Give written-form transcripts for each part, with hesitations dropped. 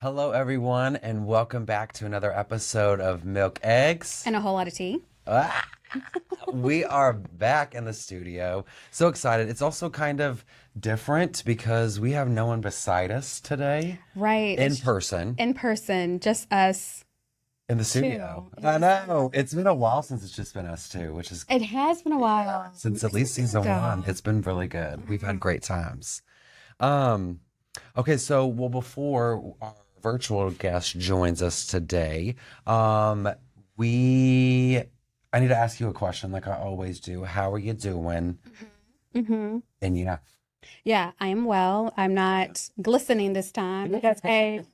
Hello, everyone, and welcome back to another episode of Milk Eggs. And a whole lot of tea. Ah, we are back in the studio. So excited. It's also kind of different because we have no one beside us today Right. in person In person, just us in the studio. two. I know. It's been a while since it's just been us two, which is It has been a while. since at least season So- one. It's been really good. We've had great times. Um, okay, so before our virtual guest joins us today, we I need to ask you a question like I always do. How are you doing? Mm-hmm. And yeah, Yeah, I am well. I'm not glistening this time because the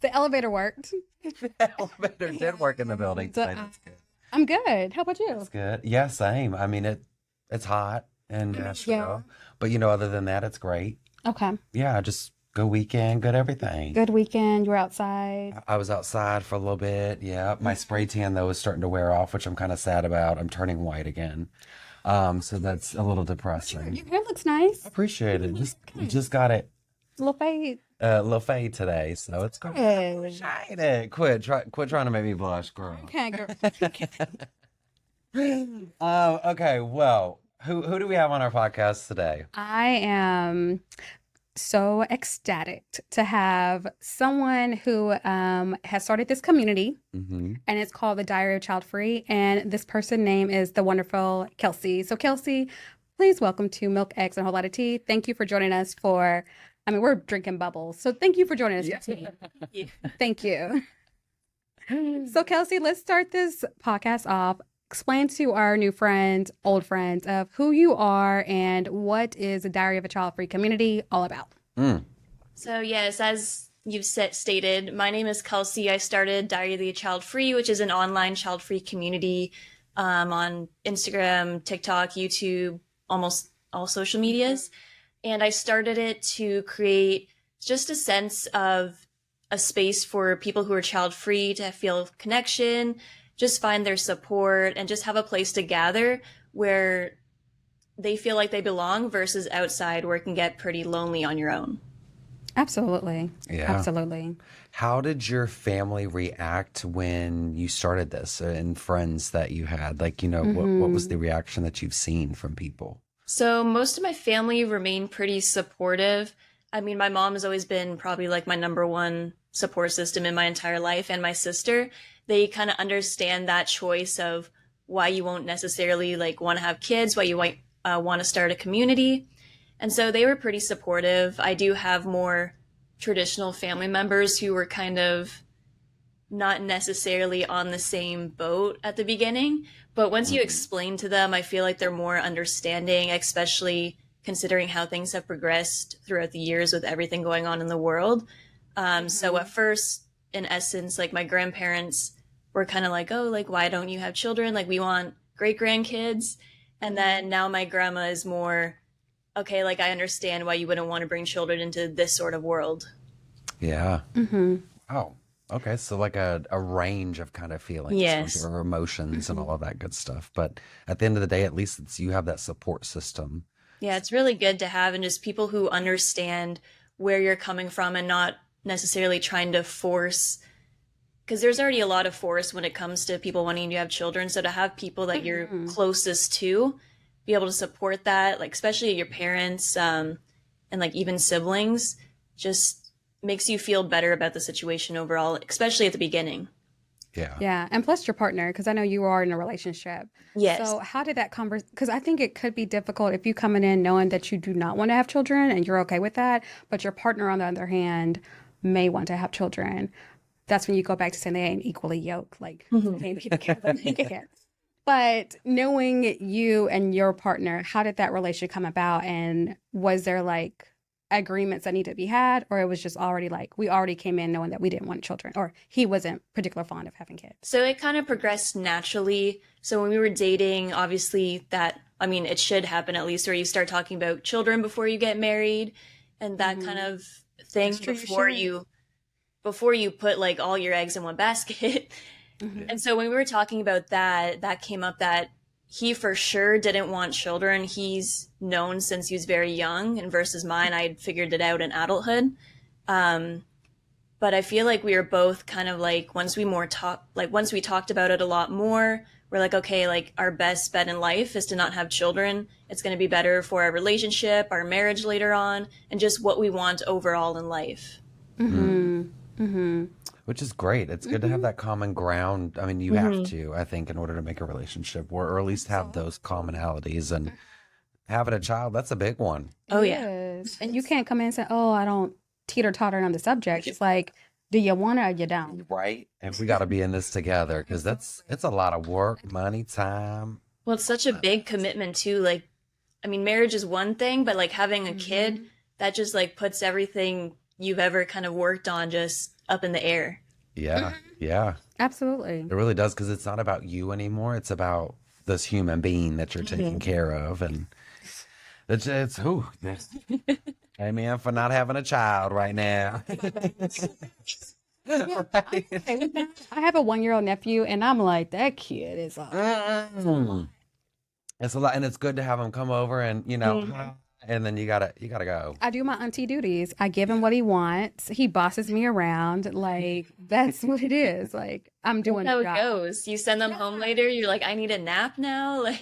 elevator worked. the elevator did work in the building So, today. That's good. I'm good. How about you? That's good. Yeah, same. I mean it's hot in Nashville, but other than that, it's great. Okay. Yeah, just good weekend, good everything. Good weekend. You were outside. I was outside for a little bit. Yeah. My spray tan though is starting to wear off, which I'm kind of sad about. I'm turning white again. So that's a little depressing. Your hair looks nice. Appreciate it. Just got it A little fade. a little fade today, so it's great. Good. Shine it. Quit trying to make me blush, girl. Okay, girl. Okay, well, who do we have on our podcast today? I am so ecstatic to have someone who has started this community, Mm-hmm. and it's called the Diary of Child Free. And this person name is the wonderful Kelsey. So Kelsey, please welcome to Milk, Eggs, and a Whole Lot of Tea. Thank you for joining us we're drinking bubbles. So thank you for joining us. Yeah. Thank you. So Kelsey, let's start this podcast off. Explain to our new friends, old friends, of who you are and what is the Diary of a Child Free community all about. So yes, as you've stated, my name is Kelsey. I started Diary of the Child Free, which is an online child-free community on Instagram, TikTok, YouTube, almost all social medias. And I started it to create just a sense of a space for people who are child-free to feel connection, just find their support, and just have a place to gather where they feel like they belong versus outside where it can get pretty lonely on your own. Absolutely. Yeah. Absolutely. How did your family react when you started this and friends that you had? Like, what was the reaction that you've seen from people? So most of my family remain pretty supportive. I mean, my mom has always been probably like my number one support system in my entire life, and my sister. They kind of understand that choice of why you won't necessarily like want to have kids, why you might want to start a community. And so they were pretty supportive. I do have more traditional family members who were kind of not necessarily on the same boat at the beginning. But once you explain to them, I feel like they're more understanding, especially considering how things have progressed throughout the years with everything going on in the world. So at first, in essence, like my grandparents were kind of like, oh, like, why don't you have children? Like, we want great grandkids. And then now my grandma is more, okay, like, I understand why you wouldn't want to bring children into this sort of world. Yeah. Mm-hmm. Oh, okay. So like a range of kind of feelings, Yes. or emotions and all of that good stuff. But at the end of the day, at least you have that support system. Yeah, it's really good to have, and just people who understand where you're coming from and not necessarily trying to force, because there's already a lot of force when it comes to people wanting to have children. So to have people that you're closest to be able to support that, like especially your parents and like even siblings, just makes you feel better about the situation overall, especially at the beginning. Yeah. Yeah. And plus your partner, because I know you are in a relationship. Yes. So how did that because I think it could be difficult if you coming in knowing that you do not want to have children and you're okay with that, but your partner, on the other hand, may want to have children. That's when you go back to saying they ain't equally yoked, like they ain't together, they can't. But knowing you and your partner, how did that relationship come about? And was there like agreements that need to be had, or it was just already like we already came in knowing that we didn't want children, or he wasn't particularly fond of having kids? So it kind of progressed naturally. So when we were dating, obviously it should happen at least, where you start talking about children before you get married and that kind of thing That's true, before you put like all your eggs in one basket. And so when we were talking about that came up that he for sure didn't want children. He's known since he was very young, and versus mine, I had figured it out in adulthood. But I feel like we were both kind of like once we talked about it a lot more, we're like, okay, like our best bet in life is to not have children. It's going to be better for our relationship, our marriage later on, and just what we want overall in life. Which is great. It's good to have that common ground. I mean, you have to, I think, in order to make a relationship work, or at least have those commonalities. And having a child, that's a big one. Oh yeah. Yes. And you can't come in and say, oh, I don't teeter-totter on the subject. It's like, do you want it or you don't? Right. And we got to be in this together because it's a lot of work, money, time. Well, it's such a big commitment too. Like, I mean, marriage is one thing, but like having a kid, that just like puts everything you've ever kind of worked on just up in the air. Yeah. Yeah. Absolutely. It really does because it's not about you anymore. It's about this human being that you're taking care of. And it's who. Amen for not having a child right now. Right. Okay with that. I have a 1-year-old nephew, and I'm like, that kid is It's a lot, and it's good to have him come over and and then you gotta go. I do my auntie duties. I give him what he wants. He bosses me around. Like, that's what it is. Like, I'm doing That's the how it job. goes. You send them home later. You're like, I need a nap now. Like,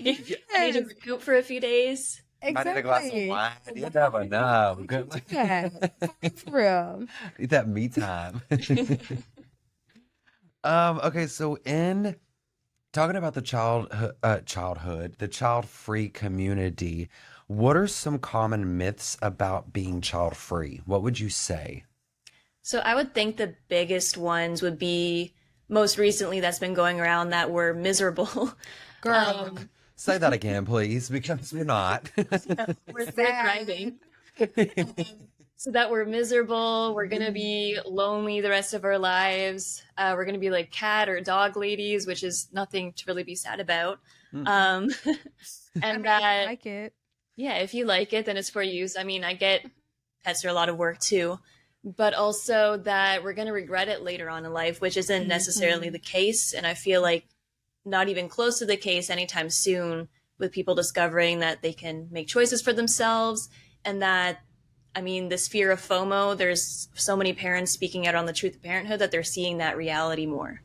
I need to recoup for a few days. I need a glass of wine. You never know. Yeah, for real. Need that me time. Okay, so in talking about the childhood, the child-free community, what are some common myths about being child-free? What would you say? So I would think the biggest ones would be most recently that's been going around that we're miserable. Girl. Say that again, please, because we're not. We're thriving. So that we're miserable, we're gonna be lonely the rest of our lives. We're gonna be like cat or dog ladies, which is nothing to really be sad about. And I that, like it. yeah, if you like it, then it's for you. So, I mean, I get pets are a lot of work too, but also that we're gonna regret it later on in life, which isn't necessarily the case. And I feel like not even close to the case anytime soon with people discovering that they can make choices for themselves and that I mean, this fear of FOMO, there's so many parents speaking out on the truth of parenthood that they're seeing that reality more.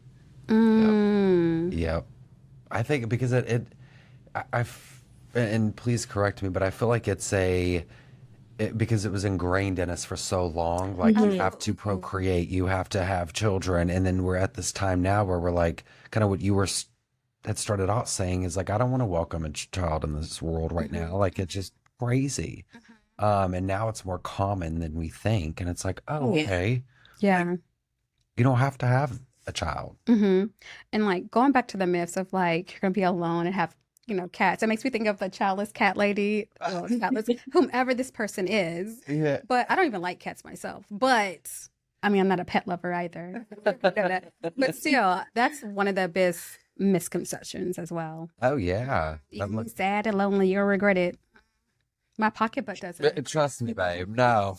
Yep. I think because and please correct me, but I feel like because it was ingrained in us for so long, like you have to procreate, you have to have children. And then we're at this time now where we're like, kind of what you had started out saying is like, I don't want to welcome a child in this world right now. Like, it's just crazy. And now it's more common than we think. And it's like, oh, okay. Yeah. You don't have to have a child. And like going back to the myths of like, you're going to be alone and have, cats. It makes me think of the childless cat lady, childless, whomever this person is. Yeah. But I don't even like cats myself. But I mean, I'm not a pet lover either. But still, that's one of the biggest misconceptions as well. Oh, yeah. You can be sad and lonely, you'll regret it. My pocketbook doesn't. Trust me, babe. No.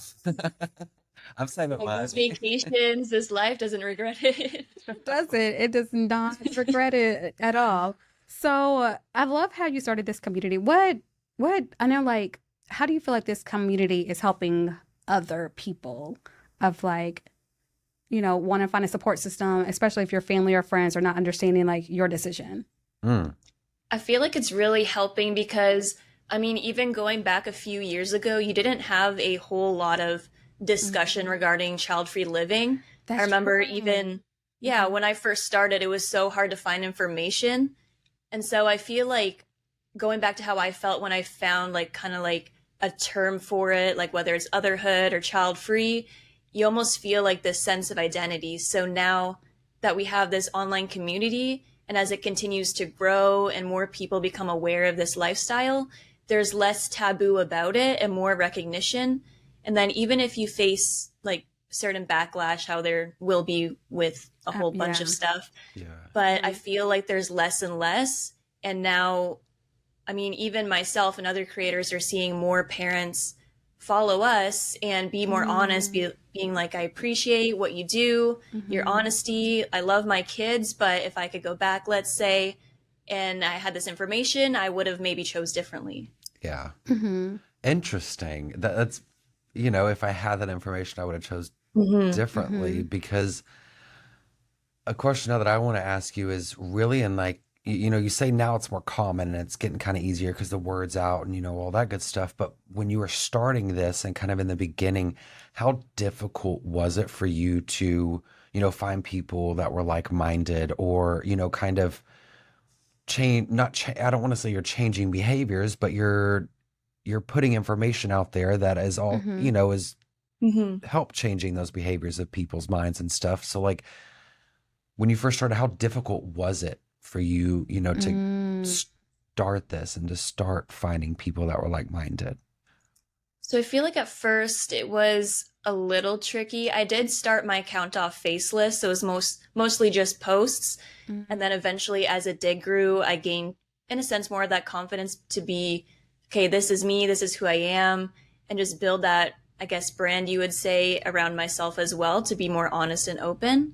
I'm saving Like mine. those vacations, this life doesn't regret it. It does not regret it at all. So I love how you started this community. What I know, like, how do you feel like this community is helping other people of like, want to find a support system, especially if your family or friends are not understanding like your decision? I feel like it's really helping because, I mean, even going back a few years ago, you didn't have a whole lot of discussion regarding child-free living. That's I remember true. even, when I first started, it was so hard to find information. And so I feel like going back to how I felt when I found like kind of like a term for it, like whether it's otherhood or child-free, you almost feel like this sense of identity. So now that we have this online community and as it continues to grow and more people become aware of this lifestyle, there's less taboo about it and more recognition. And then even if you face like certain backlash, how there will be with a whole bunch of stuff, but I feel like there's less and less. And now, I mean, even myself and other creators are seeing more parents follow us and be more honest, being like, I appreciate what you do, your honesty. I love my kids, but if I could go back, let's say, and I had this information, I would have maybe chose differently. Yeah. Interesting. That's, if I had that information, I would have chose Mm-hmm. differently because a question now that I want to ask you is really in like you know you say now it's more common and it's getting kind of easier because the word's out and you know all that good stuff, but when you were starting this and kind of in the beginning, how difficult was it for you to you know find people that were like-minded or you know kind of change not cha- I don't want to say you're changing behaviors, but you're putting information out there that is all you Mm-hmm. know is Mm-hmm. help changing those behaviors of people's minds and stuff. So like when you first started, how difficult was it for you, you know, to Mm. start this and to start finding people that were like-minded? So I feel like at first it was a little tricky. I did start my count off faceless, so it was mostly just posts. And then eventually as it did grew, I gained in a sense more of that confidence to be, okay, this is me, this is who I am, and just build that, I guess, brand you would say around myself as well to be more honest and open.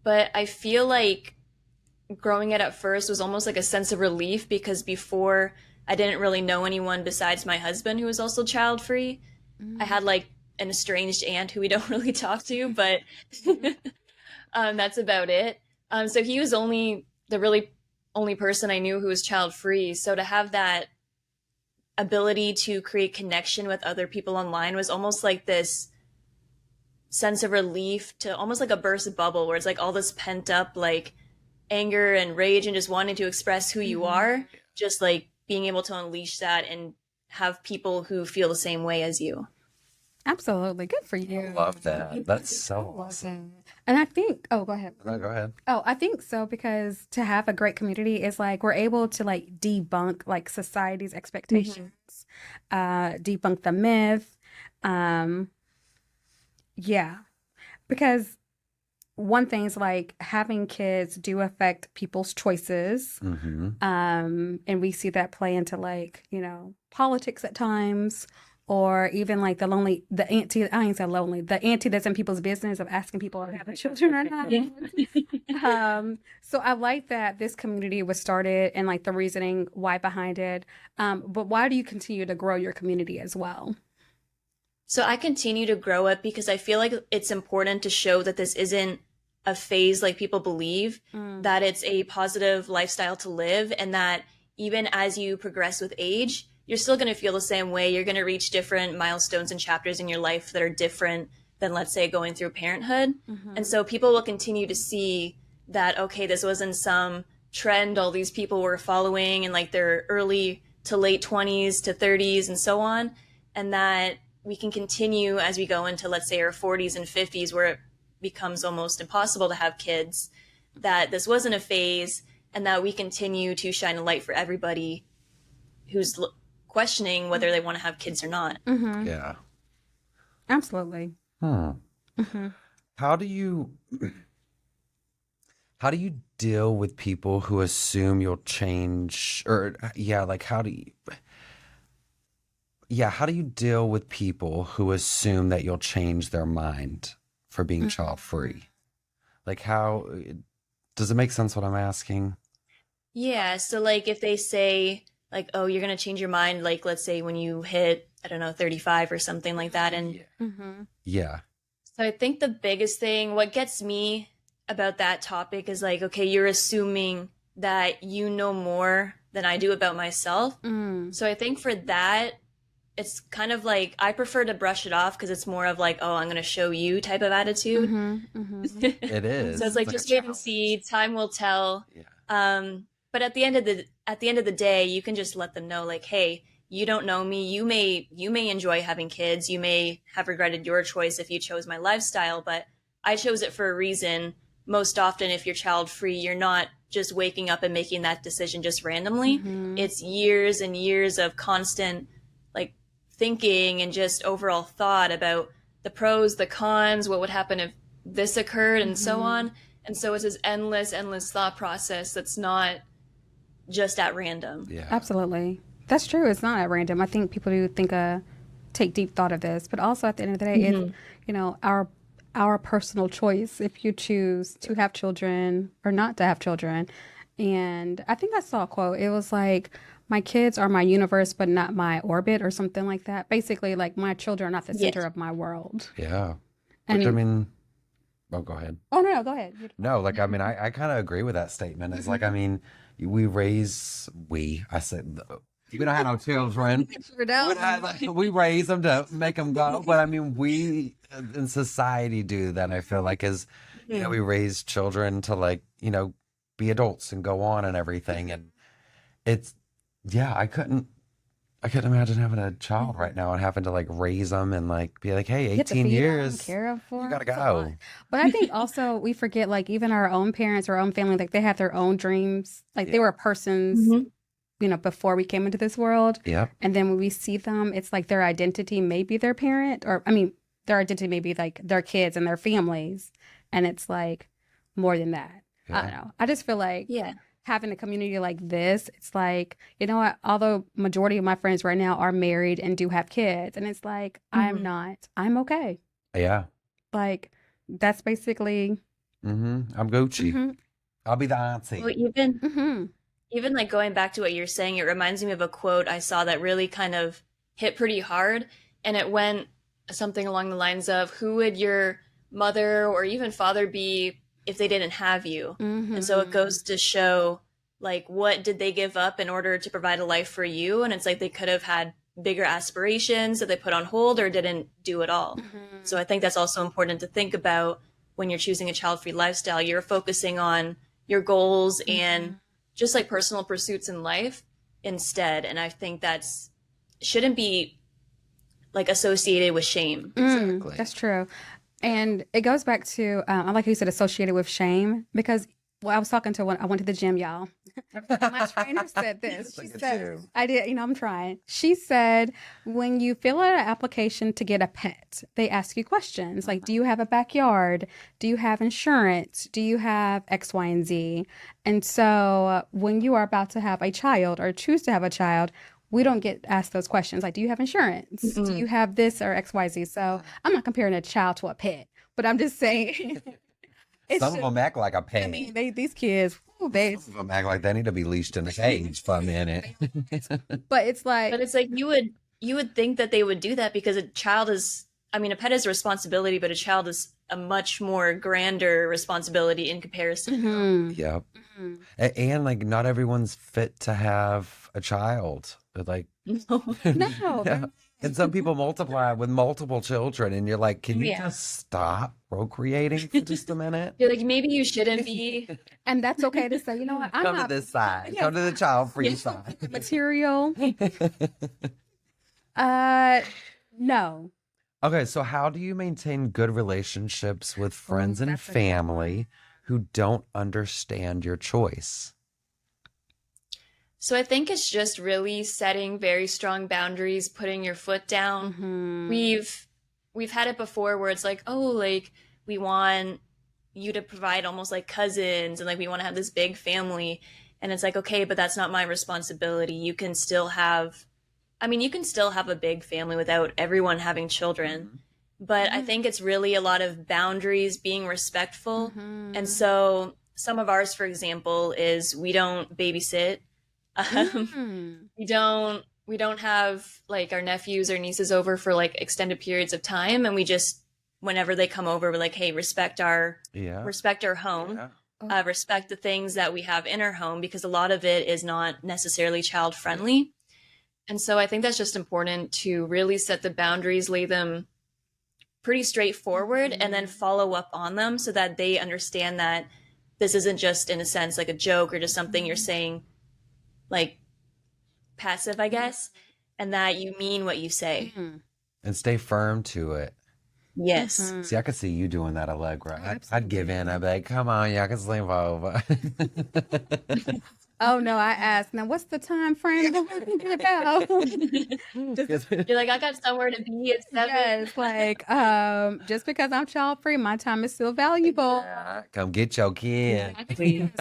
But I feel like growing it at first was almost like a sense of relief because before I didn't really know anyone besides my husband who was also child free. I Mm. had like an estranged aunt who we don't really talk to, but that's about it. So he was only the really only person I knew who was child free. So to have that ability to create connection with other people online was almost like this sense of relief to almost like a burst bubble where it's like all this pent up like anger and rage and just wanting to express who you Mhm. are, just like being able to unleash that and have people who feel the same way as you. Absolutely. Good for I you. love that. That's I so love awesome. that. And I think, oh, go ahead. No, go ahead. Oh, I think so because to have a great community is like we're able to like debunk like society's Mm-hmm. expectations, debunk the myth. Um, yeah, because one thing's like having kids do affect people's choices. Mm-hmm. And we see that play into like, you know, politics at times, or even like the auntie, I ain't say lonely, the auntie that's in people's business of asking people if they have children or not. Yeah. So I like that this community was started and like the reasoning why behind it. But why do you continue to grow your community as well? So I continue to grow it because I feel like it's important to show that this isn't a phase like people believe, Mm, that it's a positive lifestyle to live, and that even as you progress with age, you're still going to feel the same way. You're going to reach different milestones and chapters in your life that are different than, let's say, going through parenthood. And mm-hmm, so people will continue to see that, okay, this wasn't some trend all these people were following in like their early to late 20s to 30s and so on. And that we can continue as we go into, let's say, our 40s and 50s, where it becomes almost impossible to have kids, that this wasn't a phase, and that we continue to shine a light for everybody who's questioning whether they want to have kids or not. mm-hmm, Yeah. absolutely. Hmm. Mm-hmm. How do you how do you deal with people who assume you'll change or yeah, like how do you deal with people who assume that you'll change their mind for being child free? Like how does it make sense what I'm asking? Yeah, so like if they say like, oh, you're going to change your mind, like let's say when you hit, I don't know, 35 or something like that. And Yeah. Mm-hmm. Yeah. so I think the biggest thing, what gets me about that topic is like, okay, you're assuming that you know more than I do about myself. Mm, So I think for that, it's kind of like I prefer to brush it off because it's more of like, oh, I'm going to show you type of attitude. mm-hmm. Mm-hmm. It So it's is. like It's like a just wait and challenge. see, time will tell. Yeah. But at the end of the day, you can just let them know like, hey, you don't know me. You may enjoy having kids. You may have regretted your choice if you chose my lifestyle, but I chose it for a reason. Most often, if you're child free, you're not just waking up and making that decision just randomly. Mm-hmm. It's years and years of constant like thinking and just overall thought about the pros, the cons, what would happen if this occurred, and so Mm-hmm. on. And so it's this endless thought process that's not just at random. Yeah. Absolutely. That's true. It's not at random. I think people do think take deep thought of this, but also at the end of the day, it's Mm-hmm. you know our personal choice if you choose to have children or not to have children. And I think I saw a quote. It was like, "My kids are my universe, but not my orbit," or something like that. Basically, like my children are not the center Yes. of my world. Yeah. Which I And mean, oh, go ahead. oh no, go ahead. No, like I mean, I kind of agree with that statement. It's like I mean, I said we don't have no children. Sure don't. We raise them to make them go, but I mean, we in society do that. I feel like is we raise children to like be adults and go on and everything, and it's yeah, I couldn't imagine having a child right now and having to like raise them and like be like, hey, You have to 18 feed 'em, years, care for you 'em. gotta It's a lot. go. But I think also we forget like even our own parents, our own family, like they have their own dreams. Like they Yeah. were persons, before we came into this world. Yep. And then when we see them, it's like their identity may be their parent, or I mean, their identity may be like their kids and their families. And it's like more than that. I don't Yeah. know. I just feel like Yeah. having a community like this, it's like, you know what, although majority of my friends right now are married and do have kids, and it's like, I'm not, I'm okay. Yeah. Like, that's basically, I'm Gucci. hmm I'll be the auntie. Well, even hmm even like going back to what you're saying, it reminds me of a quote I saw that really kind of hit pretty hard, and it went something along the lines of, "Who would your mother or even father be if they didn't have you?" And so it goes to show, like, what did they give up in order to provide a life for you? And it's like they could have had bigger aspirations that they put on hold or didn't do at all. So I think that's also important to think about when you're choosing a child-free lifestyle. You're focusing on your goals and just like personal pursuits in life instead. And I think that's shouldn't be like associated with shame. Exactly. That's true. And it goes back to, I like how you said associated with shame, because I was talking to I went to the gym, y'all. My trainer said this. She Look at said, you. I did, I'm trying. She said, when you fill out an application to get a pet, they ask you questions like, do you have a backyard? Do you have insurance? Do you have X, Y, and Z? And so when you are about to have a child or choose to have a child, we don't get asked those questions like, do you have insurance? Do you have this or X, Y, Z? So I'm not comparing a child to a pet, but I'm just saying. Some of them act like a pet. I mean, these kids, they. Some of them act like they need to be leashed in a cage for a minute. But it's like, But it's like you would think that they would do that because a child is, I mean, a pet is a responsibility, but a child is a much more grander responsibility in comparison. Yep. And like not everyone's fit to have a child. But, like no, yeah. And some people multiply with multiple children and you're like, can you Yeah. just stop procreating for just a minute? You're like, maybe you shouldn't be. and that's okay to say, you know what, I'm Come to not this side. Come to the child free side. material. No. Okay, so how do you maintain good relationships with friends and that's a good family who don't understand your choice? So I think it's just really setting very strong boundaries, putting your foot down. We've had it before where it's like, oh, like we want you to provide almost like cousins and like we want to have this big family. And it's like, okay, but that's not my responsibility. You can still have a big family without everyone having children. But I think it's really a lot of boundaries, being respectful. And so some of ours, for example, is we don't babysit. We don't have like our nephews or nieces over for like extended periods of time. And we just, whenever they come over, we're like, hey, respect our home. Yeah. Respect the things that we have in our home, because a lot of it is not necessarily child friendly. And so I think that's just important to really set the boundaries, lay them pretty straightforward, and then follow up on them so that they understand that this isn't just in a sense like a joke or just something you're saying like passive, I guess, and that you mean what you say. And stay firm to it. Yes. See, I could see you doing that, Allegra. I'd give in. I'd be like, come on, y'all can sleep over. Oh no, I asked. Now, what's the time frame that we're thinking about? You're like, I got somewhere to be at 7. Yes, like just because I'm child free, my time is still valuable. Come get your kid.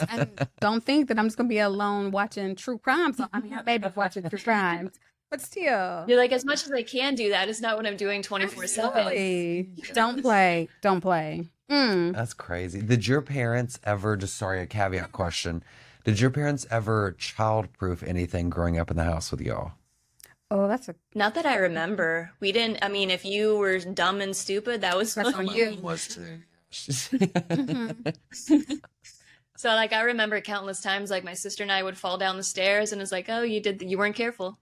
And don't think that I'm just gonna be alone watching true crime. So I mean, I may be watching true crimes, but still, You're like, as much as I can do that, it's not what I'm doing 24/7. hey, don't play, don't play. That's crazy. Did your parents ever, just sorry, a caveat question. Did your parents ever childproof anything growing up in the house with y'all? Oh, that's a Not that I remember. We didn't, I mean, if you were dumb and stupid, that was that's on you. Was too. Mhm. So like I remember countless times like my sister and I would fall down the stairs and it's like, "Oh, you weren't careful."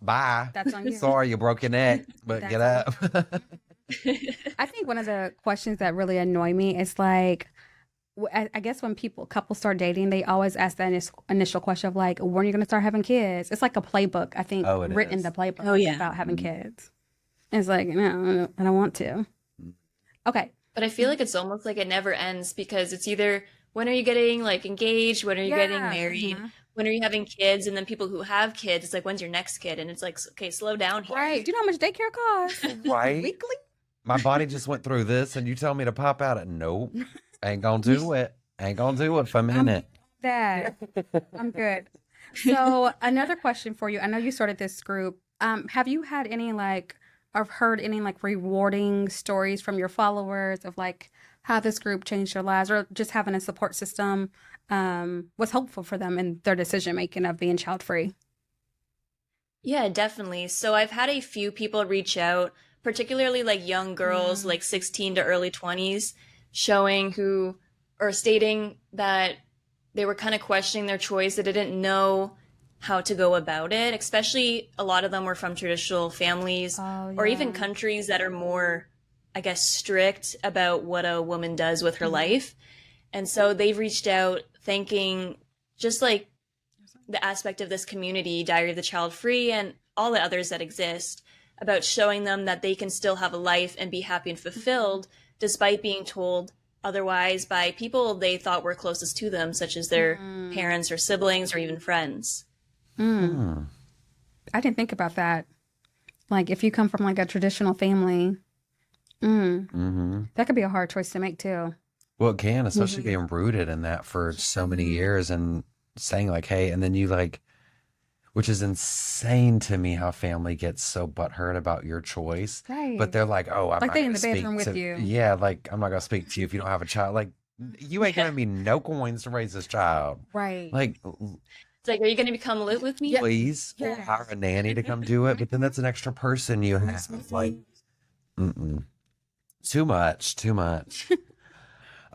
Bye. That's on you. Sorry, you broke your neck, but get That's up. I think one of the questions that really annoy me is like, I guess when couples start dating, they always ask that initial question of like, when are you going to start having kids? It's like a playbook, I think, Oh, it written in is. the playbook Oh, yeah. about having kids. And it's like, no, I don't want to. Okay. But I feel like it's almost like it never ends because it's either when are you getting like engaged, when are you getting Yeah. married, when are you having kids, and then people who have kids, it's like when's your next kid, and it's like okay, slow down here. Right. Do you know how much daycare costs? Right? Weekly? My body just went through this, and you tell me to pop out. Nope. Ain't gonna do it. Ain't gonna do it for a minute. That I'm good. So another question for you. I know you started this group. Have you had any like, or heard any like rewarding stories from your followers of like how this group changed their lives, or just having a support system was helpful for them in their decision making of being child free? Yeah, definitely. So I've had a few people reach out, particularly like young girls, like 16 to early 20s, showing who or stating that they were kind of questioning their choice, that they didn't know how to go about it. Especially a lot of them were from traditional families Oh, or even yeah. countries that are more, I guess, strict about what a woman does with her life. And so they've reached out thanking just like the aspect of this community, Diary of the Child Free, and all the others that exist, about showing them that they can still have a life and be happy and fulfilled despite being told otherwise by people they thought were closest to them, such as their parents or siblings or even friends. Hmm. I didn't think about that. Like if you come from like a traditional family, that could be a hard choice to make too. Well, it can, especially being rooted in that for so many years and saying like, hey, and then you like, which is insane to me how family gets so butthurt about your choice. Right. But they're like, oh, I'm Like not they in gonna the speak bedroom with to you. Yeah, like I'm not gonna speak to you if you don't have a child. Like you ain't giving me no coins to raise this child. Right. Like, It's like, are you going to come live with me? please hire a nanny to come do it, but then that's an extra person you have. Like, mm-mm. Too much, too much.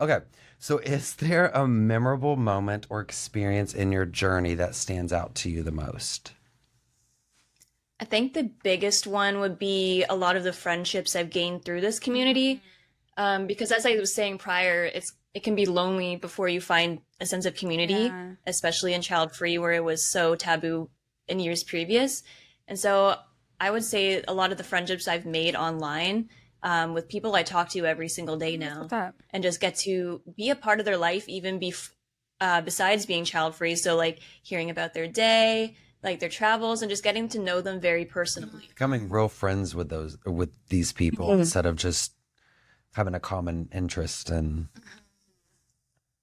Okay, so is there a memorable moment or experience in your journey that stands out to you the most? I think the biggest one would be a lot of the friendships I've gained through this community. Because as I was saying prior, it can be lonely before you find a sense of community, Yeah. especially in child free where it was so taboo in years previous. And so I would say a lot of the friendships I've made online with people I talk to every single day now What's up? and just get to be a part of their life, even besides being child free. So like hearing about their day, like their travels, and just getting to know them very personally. Becoming real friends with these people instead of just having a common interest and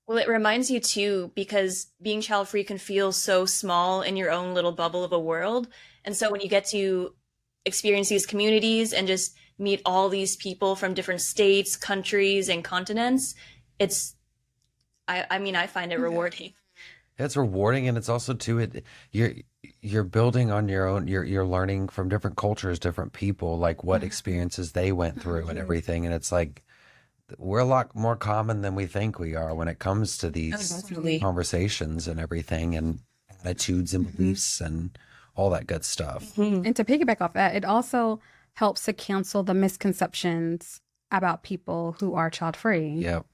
Well, it reminds you too, because being child free can feel so small in your own little bubble of a world. And so when you get to experience these communities and just meet all these people from different states, countries, and continents, I mean, I find it rewarding. it's rewarding, and it's also too you're building on your own, you're learning from different cultures, different people, like what experiences they went through and everything, and it's like we're a lot more common than we think we are when it comes to these Definitely. conversations and everything, and attitudes and beliefs and all that good stuff. And to piggyback off that, it also helps to cancel the misconceptions about people who are child free. Yep.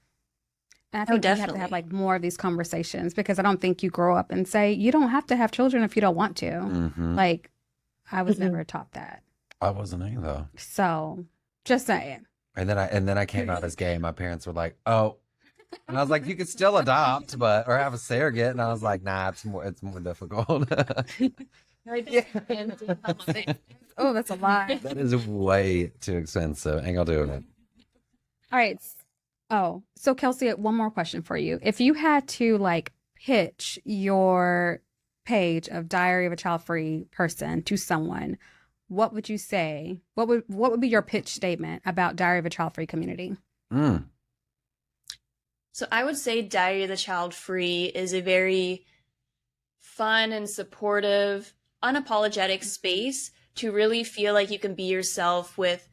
And I think we have to definitely. have like more of these conversations, because I don't think you grow up and say you don't have to have children if you don't want to. Hmm. Like I was never taught that. I wasn't either. So just saying. And then I came out as gay. My parents were like, "Oh," and I was like, "You could still adopt, but or have a surrogate." And I was like, "Nah, it's more difficult." Oh, that's a lie. That is way too expensive. Ain't gonna do it. All right. Oh, so Kelsey, one more question for you. If you had to like pitch your page of Diary of a Child Free Person to someone, what would you say? What would be your pitch statement about Diary of a Child Free community? Mm. So I would say Diary of the Child Free is a very fun and supportive, unapologetic space to really feel like you can be yourself with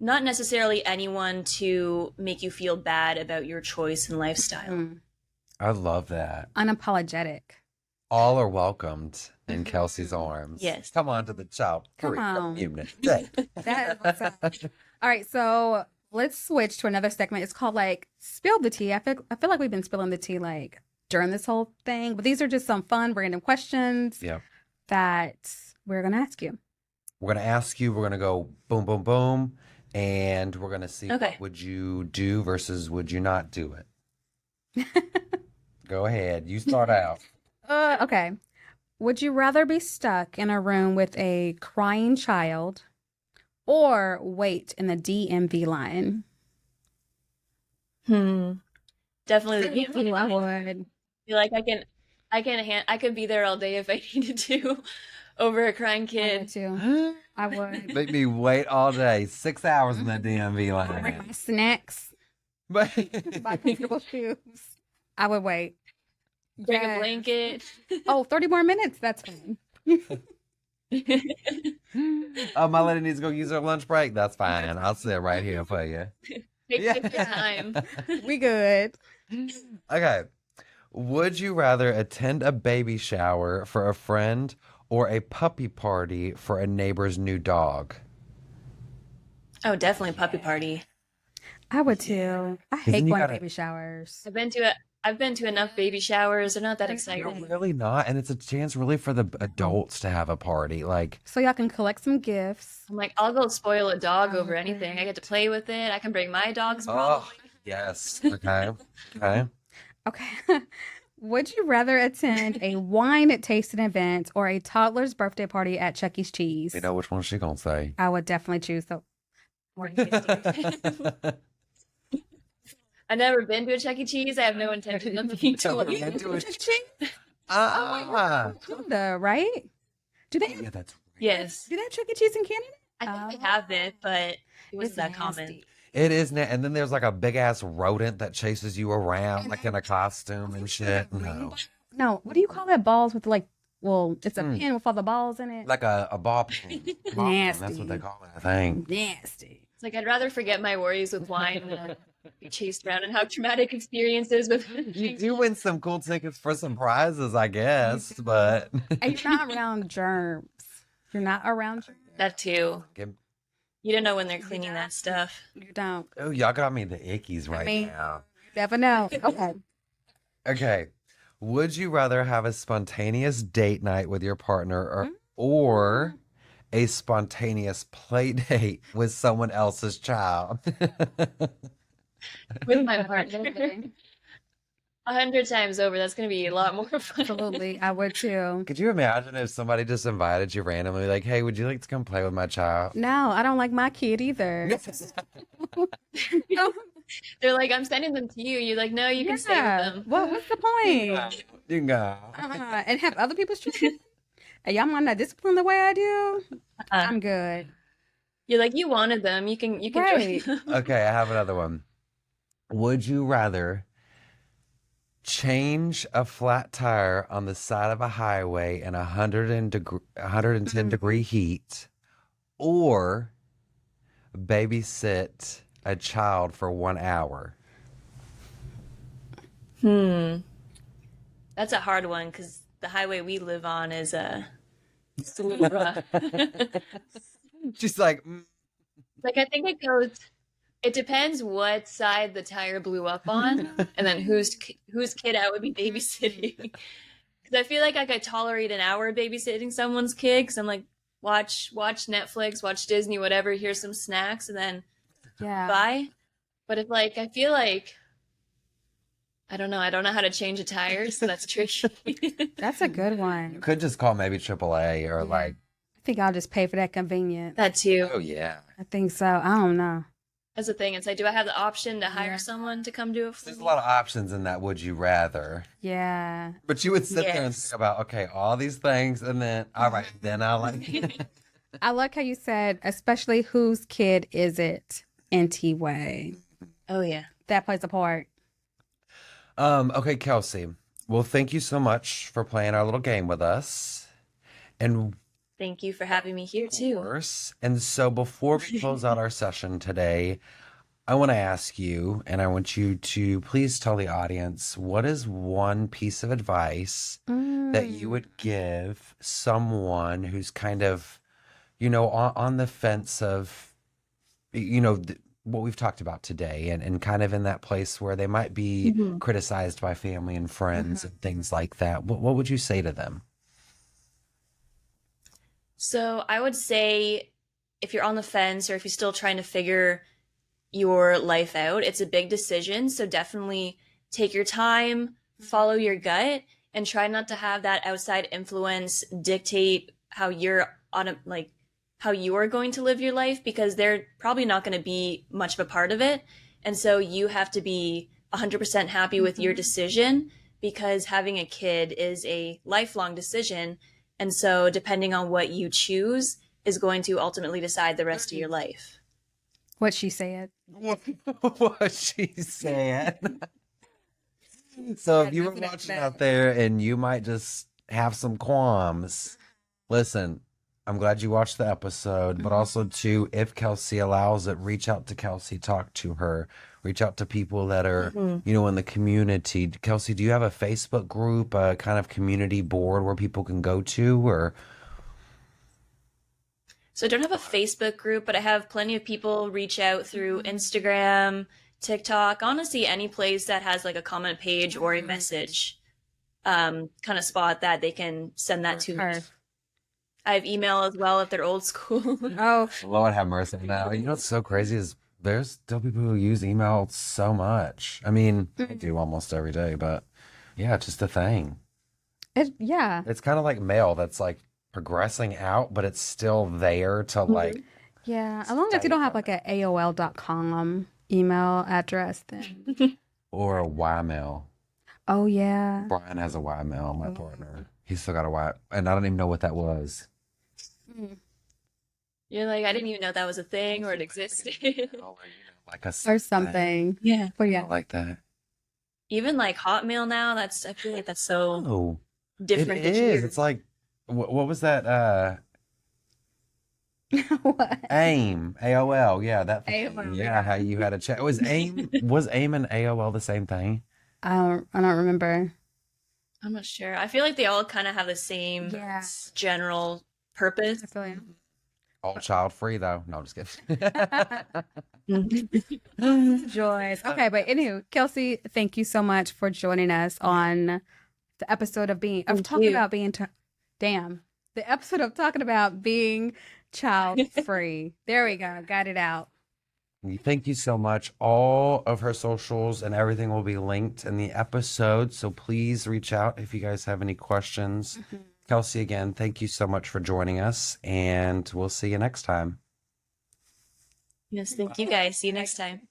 not necessarily anyone to make you feel bad about your choice and lifestyle. Mm. I love that. Unapologetic. All are welcomed in Kelsey's arms. Yes. Come on to the child Come free on. community. That is what's up. All right, so let's switch to another segment. It's called like Spill the Tea. I feel like we've been spilling the tea like during this whole thing, but these are just some fun, random questions Yeah. that we're gonna ask you. We're going to ask you, we're going to go boom, boom, boom, and we're going to see Okay. what would you do versus would you not do it. Go ahead. You start out. Okay. Would you rather be stuck in a room with a crying child or wait in the DMV line? Definitely the DMV. I would. Feel like I could be there all day if I needed to over a crying I would kid. too. I would. Make me wait all day, 6 hours in that DMV Bring line. my snacks, But my comfortable shoes. I would wait. Bring Yes. a blanket. Oh, 30 more minutes. That's fine. oh, my lady needs to go use her lunch break. That's fine. I'll sit right here for you. Take your time. We good. Okay. Would you rather attend a baby shower for a friend or a puppy party for a neighbor's new dog? Oh, definitely puppy party. I would too. I then hate you going gotta- to baby showers. I've been to enough baby showers. They're not that You're exciting. really not. And it's a chance really for the adults to have a party. Like, So y'all can collect some gifts. I'm like, I'll go spoil a dog over anything. I get to play with it. I can bring my dogs probably. oh, yes. Okay. Okay. Okay. Would you rather attend a wine tasting event or a toddler's birthday party at Chuck E. Cheese? You know which one she gonna say. I would definitely choose the. I've never been to a Chuck E. Cheese. I have no intention of being to Never one. been to a- Cheese? Ah. Canada, right? Do they? Yeah, that's Yes. Do they have Chuck E. Cheese in Canada? I think I have it, but it wasn't It's that common. nasty. It is, and then there's like a big ass rodent that chases you around, like in a costume and shit. No, No, what do you call that? Balls with like, well, it's a pin with all the balls in it. like a ball peen. Ball peen, that's Nasty. what they call it, I think. Nasty. It's like I'd rather forget my worries with wine than be chased around and have traumatic experiences with. You do win some cool tickets for some prizes, I guess, but And you're not around germs. You're not around germs. That too. Give- You don't know when they're cleaning that stuff. You don't. oh, y'all got me the ickies right mean- now. Never know. Okay. Okay, would you rather have a spontaneous date night with your partner or a spontaneous play date with someone else's child? With my partner. 100 times over, that's going to be a lot more fun. Absolutely. I would too. Could you imagine if somebody just invited you randomly, like, hey, would you like to come play with my child? No, I don't like my kid either. They're like, I'm sending them to you. You're like, no, you can stay with them. Well, what's the point? You can go. And have other people's children? And y'all might not discipline the way I do. I'm good. You're like, you wanted them. You can Right. join them. Okay, I have another one. Would you rather change a flat tire on the side of a highway in 110 degree heat or babysit a child for 1 hour? That's a hard one because the highway we live on is it's a little rough. She's like, Like, I think it depends what side the tire blew up on and then whose kid I would be babysitting. Because I feel like I could tolerate an hour babysitting someone's kid because I'm like, watch Netflix, watch Disney, whatever, here's some snacks, and then Yeah. bye. But if like, I feel like, I don't know how to change a tire, so that's tricky. That's a good one. could just call maybe AAA or like, I think I'll just pay for that convenience. That too. oh yeah. I think so. I don't know. That's the thing. It's like, do I have the option to hire someone to come do it for There's a me? lot of options in that would you rather. Yeah. But you would sit there and Yes. think about, okay, all these things, and then, all right, then I'll like. I like how you said, especially whose kid is it? NT way. Oh yeah. That plays a part. Okay, Kelsey. Well, thank you so much for playing our little game with us. And Thank you for having me here too. course. And so before we close out our session today, I want to ask you, and I want you to please tell the audience, what is one piece of advice that you would give someone who's kind of, on the fence of, what we've talked about today and kind of in that place where they might be criticized by family and friends and things like that. What would you say to them? So I would say if you're on the fence or if you're still trying to figure your life out, it's a big decision. So definitely take your time, follow your gut, and try not to have that outside influence dictate how you're how you are going to live your life, because they're probably not going to be much of a part of it. And so you have to be 100% happy with your decision, because having a kid is a lifelong decision. And so depending on what you choose is going to ultimately decide the rest of your life. What she said. What she said. So if you were watching out there and you might just have some qualms, listen, I'm glad you watched the episode, but also too, if Kelsey allows it, reach out to Kelsey, talk to her, reach out to people that are, in the community. Kelsey, do you have a Facebook group, a kind of community board where people can go to, or? So I don't have a Facebook group, but I have plenty of people reach out through Instagram, TikTok, honestly, any place that has like a comment page or a message kind of spot that they can send that to me. I have email as well if they're old school. Oh, Lord have mercy. Now, what's so crazy is there's still people who use email so much. I mean, I do almost every day, but yeah, it's just a thing. yeah. It's kind of like mail that's like progressing out, but it's still there to like. Yeah, as long as you don't have like an AOL.com email address, then. Or a Ymail. Oh, yeah. Brian has a Ymail, my partner. He's still got a Y, and I don't even know what that was. You're like, I didn't even know that was a thing or it existed. Like a Or something. Yeah. But yeah. like that. Even like Hotmail now, I feel like that's so Oh, different. it is. It's like, what was that? What? AIM, AOL. Yeah, that. AOL, Yeah, how you had a chat. Was AIM and AOL the same thing? I don't remember. I'm not sure. I feel like they all kind of have the same general purpose. I feel like. All child free though. No, I'm just kidding. Joys. Okay, but anywho, Kelsey, thank you so much for joining us on the episode of the episode of talking about being child free. There we go. Got it out. Thank you so much. All of her socials and everything will be linked in the episode. So please reach out if you guys have any questions. Kelsey, again, thank you so much for joining us, and we'll see you next time. Yes, thank you guys. See you next time.